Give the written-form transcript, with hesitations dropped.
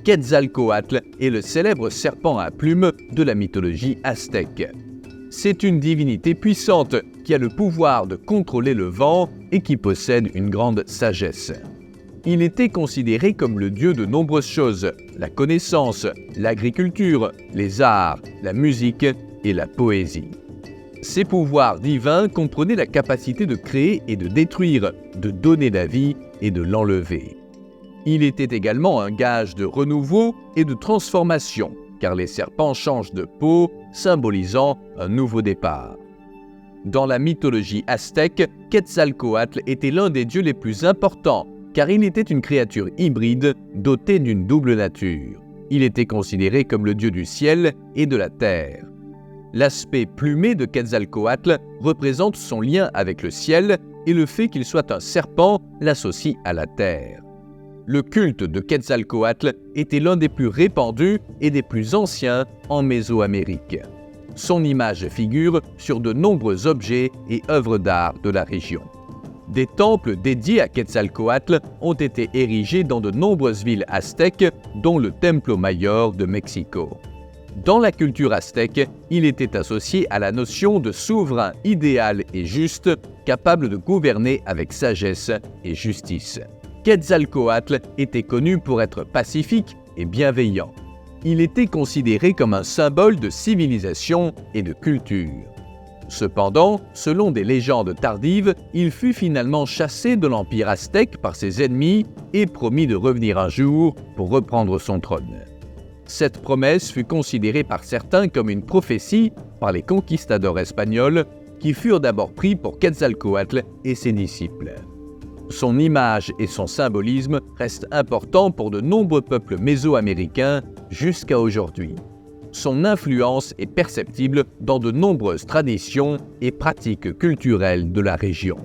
Quetzalcoatl est le célèbre serpent à plumes de la mythologie aztèque. C'est une divinité puissante qui a le pouvoir de contrôler le vent et qui possède une grande sagesse. Il était considéré comme le dieu de nombreuses choses, la connaissance, l'agriculture, les arts, la musique et la poésie. Ses pouvoirs divins comprenaient la capacité de créer et de détruire, de donner la vie et de l'enlever. Il était également un gage de renouveau et de transformation, car les serpents changent de peau, symbolisant un nouveau départ. Dans la mythologie aztèque, Quetzalcoatl était l'un des dieux les plus importants, car il était une créature hybride dotée d'une double nature. Il était considéré comme le dieu du ciel et de la terre. L'aspect plumé de Quetzalcoatl représente son lien avec le ciel et le fait qu'il soit un serpent l'associe à la terre. Le culte de Quetzalcoatl était l'un des plus répandus et des plus anciens en Mésoamérique. Son image figure sur de nombreux objets et œuvres d'art de la région. Des temples dédiés à Quetzalcoatl ont été érigés dans de nombreuses villes aztèques, dont le Templo Mayor de Mexico. Dans la culture aztèque, il était associé à la notion de souverain idéal et juste, capable de gouverner avec sagesse et justice. Quetzalcoatl était connu pour être pacifique et bienveillant. Il était considéré comme un symbole de civilisation et de culture. Cependant, selon des légendes tardives, il fut finalement chassé de l'Empire aztèque par ses ennemis et promis de revenir un jour pour reprendre son trône. Cette promesse fut considérée par certains comme une prophétie par les conquistadors espagnols qui furent d'abord pris pour Quetzalcoatl et ses disciples. Son image et son symbolisme restent importants pour de nombreux peuples mésoaméricains jusqu'à aujourd'hui. Son influence est perceptible dans de nombreuses traditions et pratiques culturelles de la région.